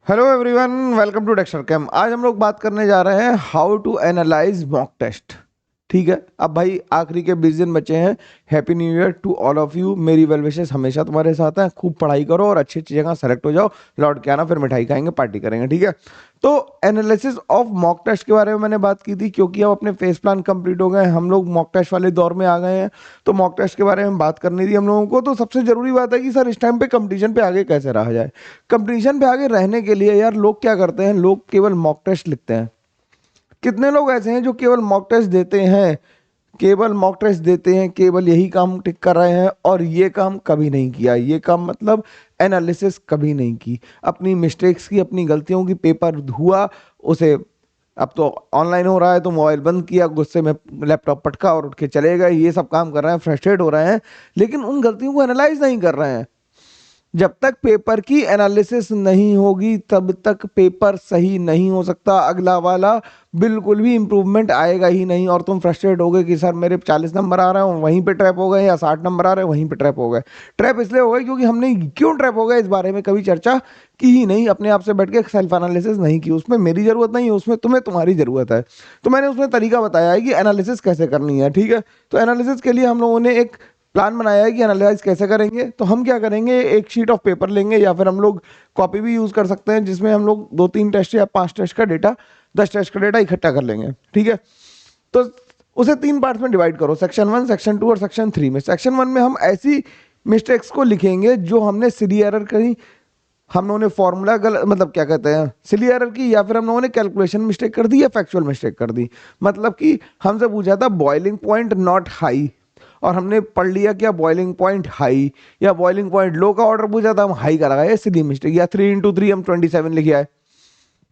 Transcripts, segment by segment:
Hello everyone, welcome to Dexter cam. आज हम लोग बात करने जा रहे हैं how to analyse mock test. ठीक है, अब भाई आखिरी के 20 दिन बचे हैं। Happy new year to all of you. मेरी वेल विशेस हमेशा तुम्हारे साथ हैं। खूब पढ़ाई करो और अच्छी अच्छी जगह सेलेक्ट हो जाओ। लौट के आना, फिर मिठाई खाएंगे, पार्टी करेंगे। ठीक है, तो एनालिसिस ऑफ मॉक टेस्ट के बारे में मैंने बात की थी, क्योंकि अब अपने फेस प्लान कंप्लीट हो गए, हम लोग मॉक टेस्ट वाले दौर में आ गए हैं। तो मॉक टेस्ट के बारे में बात करनी थी हम लोगों को। तो सबसे जरूरी बात है कि सर इस टाइम पे कंपटीशन पे आगे कैसे रहा जाए। कंपटीशन पे आगे रहने के लिए यार लोग क्या करते हैं, लोग केवल मॉक टेस्ट लिखते हैं। कितने लोग ऐसे हैं जो केवल मॉक टेस्ट देते हैं, केवल मॉक टेस्ट देते हैं, केवल यही काम टिक कर रहे हैं और ये काम कभी नहीं किया। ये काम मतलब एनालिसिस कभी नहीं की, अपनी मिस्टेक्स की, अपनी गलतियों की। पेपर हुआ उसे, अब तो ऑनलाइन हो रहा है तो मोबाइल बंद किया, गुस्से में लैपटॉप पटका और उठ के चले गए। ये सब काम कर रहे हैं, फ्रस्ट्रेट हो रहे हैं, लेकिन उन गलतियों को एनालाइज नहीं कर रहे हैं। जब तक पेपर की एनालिसिस नहीं होगी तब तक पेपर सही नहीं हो सकता। अगला वाला बिल्कुल भी इंप्रूवमेंट आएगा ही नहीं और तुम फ्रस्ट्रेट हो गए कि सर मेरे 40 नंबर आ रहे हैं वहीं पे ट्रैप हो गए, या 60 नंबर आ रहे हैं वहीं पे ट्रैप हो गए। ट्रैप इसलिए हो गए क्योंकि हमने क्यों ट्रैप हो गए इस बारे में कभी चर्चा की ही नहीं। अपने आप से बैठ के सेल्फ एनालिसिस नहीं की। उसमें मेरी जरूरत नहीं है, उसमें तुम्हें तुम्हारी जरूरत है। तो मैंने उसमें तरीका बताया है कि एनालिसिस कैसे करनी है। ठीक है, तो एनालिसिस के लिए हम लोगों ने एक प्लान बनाया है कि एनालाइज कैसे करेंगे। तो हम क्या करेंगे, एक शीट ऑफ पेपर लेंगे या फिर हम लोग कॉपी भी यूज कर सकते हैं, जिसमें हम लोग 2-3 टेस्ट या 5 टेस्ट का डेटा, 10 टेस्ट का डेटा इकट्ठा कर लेंगे। ठीक है, तो उसे 3 पार्ट्स में डिवाइड करो, सेक्शन 1, सेक्शन 2 और सेक्शन 3 में। सेक्शन 1 में हम ऐसी मिस्टेक्स को लिखेंगे जो हमने सिली एरर करी, हम लोगों ने फॉर्मूला गलत, मतलब क्या कहते हैं, सिली एरर की, या फिर हम लोगों ने कैलकुलेशन मिस्टेक कर दी या फैक्चुअल मिस्टेक कर दी। मतलब कि हमसे पूछा था बॉइलिंग पॉइंट नॉट हाई और हमने पढ़ लिया क्या बॉइलिंग पॉइंट हाई, या बॉइलिंग पॉइंट लो का ऑर्डर पूछा था हम हाई का लगाए, सिली मिस्टेक। या 3 × 3 हम 27 लिखे आए।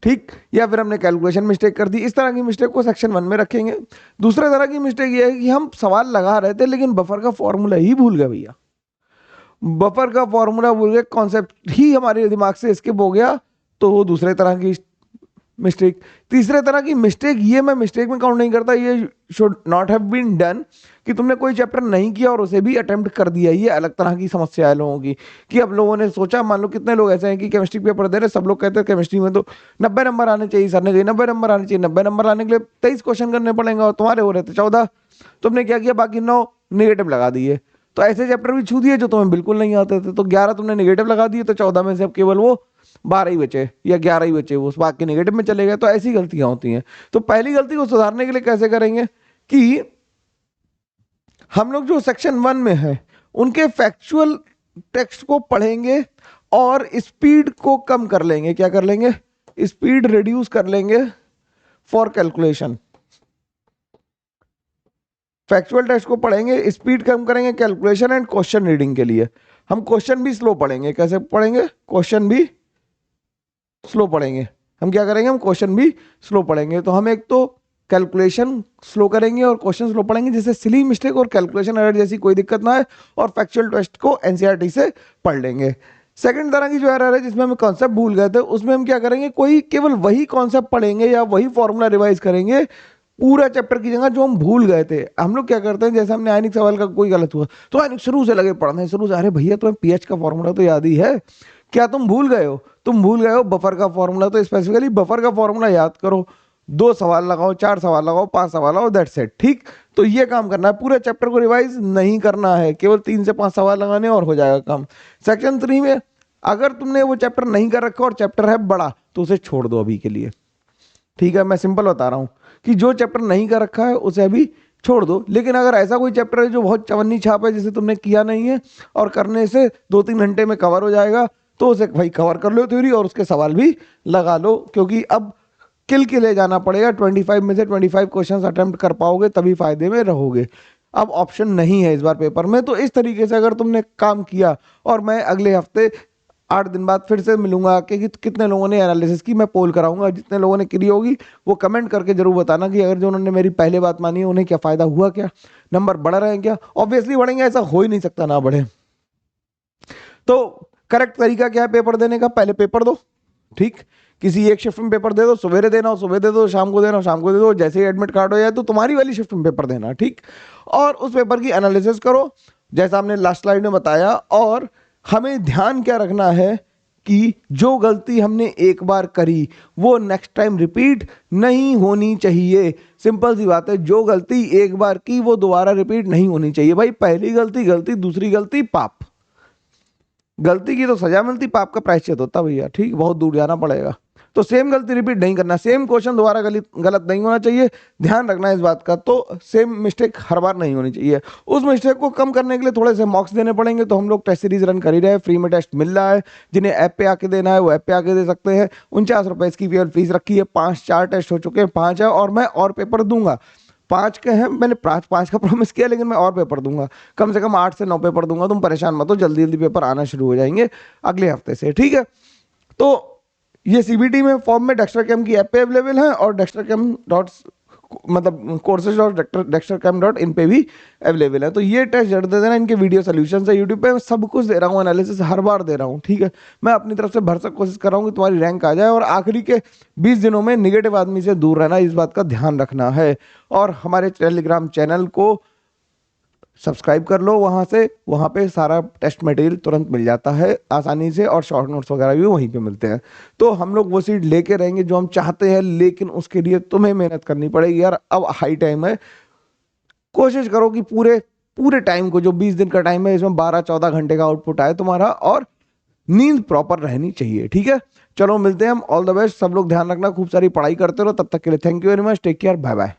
ठीक, या फिर हमने कैलकुलेशन मिस्टेक कर दी। इस तरह की मिस्टेक को सेक्शन 1 में रखेंगे। दूसरे तरह की मिस्टेक ये है कि हम सवाल लगा रहे थे लेकिन बफर का फॉर्मूला ही भूल गए भैया। बफर का फॉर्मूला भूल गए, कॉन्सेप्ट ही हमारे दिमाग से स्किप हो गया। तो वो दूसरे तरह की मिस्टेक। तीसरे तरह की मिस्टेक, ये मैं मिस्टेक में काउंट नहीं करता, ये should not have been done, कि तुमने कोई चैप्टर नहीं किया और उसे भी अटेम्प्ट कर दिया। ये अलग तरह की समस्या है लोगों की, कि अब लोगों ने सोचा, मान लो कितने लोग ऐसे हैं कि केमिस्ट्री पेपर दे रहे, सब लोग कहते हैं केमिस्ट्री में तो 90 नंबर आने चाहिए। सर ने कहा 90 नंबर आने चाहिए। 90 नंबर आने के लिए 23 क्वेश्चन करने पड़ेंगे और तुम्हारे हो रहे थे 14। तुमने क्या किया, बाकी 9 नेगेटिव लगा दिए। तो ऐसे चैप्टर भी छू दिए जो तुम्हें बिल्कुल नहीं आते थे। तो 11 तुमने नेगेटिव लगा दिए, तो 14 में से अब केवल वो 12 ही बचे या 11 ही बचे, वो बाकी नेगेटिव में चले गए। तो ऐसी गलतियां होती हैं। तो पहली गलती को सुधारने के लिए कैसे करेंगे कि हम लोग जो सेक्शन 1 में है उनके फैक्चुअल टेक्स्ट को पढ़ेंगे और स्पीड को कम कर लेंगे। क्या कर लेंगे, स्पीड रिड्यूस कर लेंगे फॉर कैलकुलेशन। फैक्चुअल टेक्स्ट को पढ़ेंगे, स्पीड कम करेंगे कैलकुलेशन एंड क्वेश्चन रीडिंग के लिए। हम क्वेश्चन भी स्लो पढ़ेंगे। कैसे पढ़ेंगे, क्वेश्चन भी स्लो पढ़ेंगे। हम क्या करेंगे, हम क्वेश्चन भी स्लो पढ़ेंगे। तो हम एक तो कैलकुलेशन स्लो करेंगे और क्वेश्चन स्लो पढ़ेंगे, जिससे सिली मिस्टेक और कैलकुलेशन एरर जैसी कोई दिक्कत ना है, और फैक्चुअल टेस्ट को एनसीईआरटी से पढ़ लेंगे। सेकंड तरह की जो एरर है जिसमें हम कॉन्सेप्ट भूल गए थे, उसमें हम क्या करेंगे, कोई केवल वही कॉन्सेप्ट पढ़ेंगे या वही फॉर्मूला रिवाइज करेंगे पूरा चैप्टर की जगह जो हम भूल गए थे। हम लोग क्या करते हैं, जैसे हमने आयनिक सवाल का कोई गलत हुआ तो आयनिक शुरू से लगे पढ़ने, शुरू से। अरे भैया तुम्हें पीएच का फॉर्मूला तो याद ही है, क्या तुम भूल गए हो? तुम भूल गए हो बफर का फॉर्मूला। तो स्पेसिफिकली बफर का फॉर्मूला याद करो, 2 सवाल लगाओ, 4 सवाल लगाओ, 5 सवाल लगाओ, दैट्स इट। ठीक, तो ये काम करना है, पूरे चैप्टर को रिवाइज नहीं करना है, केवल 3 से 5 सवाल लगाने और हो जाएगा काम। सेक्शन 3 में अगर तुमने वो चैप्टर नहीं कर रखा और चैप्टर है बड़ा तो उसे छोड़ दो अभी के लिए। ठीक है, मैं सिंपल बता रहा हूं कि जो चैप्टर नहीं कर रखा है उसे अभी छोड़ दो। लेकिन अगर ऐसा कोई चैप्टर है जो बहुत चवन्नी छाप है, जिसे तुमने किया नहीं है और करने से 2-3 घंटे में कवर हो जाएगा, तो उसे भाई कवर कर लो थ्योरी और उसके सवाल भी लगा लो। क्योंकि अब किल के ले जाना पड़ेगा, 25 में से 25 क्वेश्चन अटेम्प्ट कर पाओगे तभी फायदे में रहोगे। अब ऑप्शन नहीं है इस बार पेपर में। तो इस तरीके से अगर तुमने काम किया, और मैं अगले हफ्ते 8 दिन बाद फिर से मिलूंगा कि कितने लोगों ने एनालिसिस की, मैं पोल कराऊंगा। जितने लोगों ने करी होगी वो कमेंट करके जरूर बताना कि अगर जो उन्होंने मेरी पहले बात मानी है उन्हें क्या फायदा हुआ, क्या नंबर बढ़ रहे हैं, क्या ऑब्वियसली बढ़ेंगे, ऐसा हो ही नहीं सकता ना बढ़े। तो करेक्ट तरीका क्या है पेपर देने का, पहले पेपर दो। ठीक, किसी एक शिफ्ट में पेपर दे दो, सवेरे देना हो सुबह दे दो, शाम को देना हो शाम को दे दो, जैसे ही एडमिट कार्ड हो जाए तो तुम्हारी वाली शिफ्ट में पेपर देना। ठीक, और उस पेपर की एनालिसिस करो जैसा हमने लास्ट स्लाइड में बताया। और हमें ध्यान क्या रखना है कि जो गलती हमने एक बार करी वो नेक्स्ट टाइम रिपीट नहीं होनी चाहिए। सिंपल सी बात है, जो गलती एक बार की वो दोबारा रिपीट नहीं होनी चाहिए। भाई पहली गलती गलती, दूसरी गलती पाप। गलती की तो सजा मिलती, पाप का प्रायश्चित होता भैया। ठीक, बहुत दूर जाना पड़ेगा। तो सेम गलती रिपीट नहीं करना, सेम क्वेश्चन दोबारा गलत नहीं होना चाहिए, ध्यान रखना इस बात का। तो सेम मिस्टेक हर बार नहीं होनी चाहिए। उस मिस्टेक को कम करने के लिए थोड़े से मॉक्स देने पड़ेंगे। तो हम लोग टेस्ट सीरीज रन कर ही रहे हैं, फ्री में टेस्ट मिल रहा है। जिन्हें ऐप पे आके देना है वो ऐप पे आके दे सकते हैं। 49 रुपए इसकी फीस रखी है। 4 टेस्ट हो चुके हैं, 5 है और मैं और पेपर दूंगा। 5 के हैं, मैंने 5 का प्रॉमिस किया, लेकिन मैं और पेपर दूंगा, कम से कम 8 से 9 पेपर दूंगा। तुम परेशान मत हो, जल्दी जल्दी पेपर आना शुरू हो जाएंगे अगले हफ्ते से। ठीक है, तो ये सीबीटी में फॉर्म में डेक्स्टरकैम की ऐप पे अवेलेबल है और डेक्स्टरकैम डॉट मतलब कोर्सेज डॉट डेक्स्टरकैम डॉट इन पे भी अवेलेबल है। तो ये टेस्ट जरूर दे देना। इनके वीडियो सोल्यूशन है यूट्यूब पे, मैं सब कुछ दे रहा हूँ, एनालिसिस हर बार दे रहा हूँ। ठीक है, मैं अपनी तरफ से भरसक कोशिश कर रहा हूँ कि तुम्हारी रैंक आ जाए। और आखिरी के 20 दिनों में निगेटिव आदमी से दूर रहना, इस बात का ध्यान रखना है। और हमारे टेलीग्राम चैनल को सब्सक्राइब कर लो, वहाँ पे सारा टेस्ट मटेरियल तुरंत मिल जाता है आसानी से, और शॉर्ट नोट्स वगैरह भी वहीं पे मिलते हैं। तो हम लोग वो सीट लेके रहेंगे जो हम चाहते हैं, लेकिन उसके लिए तुम्हें मेहनत करनी पड़ेगी यार। अब हाई टाइम है, कोशिश करो कि पूरे पूरे टाइम को, जो 20 दिन का टाइम है, इसमें 12-14 घंटे का आउटपुट आए तुम्हारा, और नींद प्रॉपर रहनी चाहिए। ठीक है, चलो मिलते हैं हम। ऑल द बेस्ट, सब लोग ध्यान रखना, खूब सारी पढ़ाई करते रहो। तब तक के लिए thank you very much, take care, bye bye.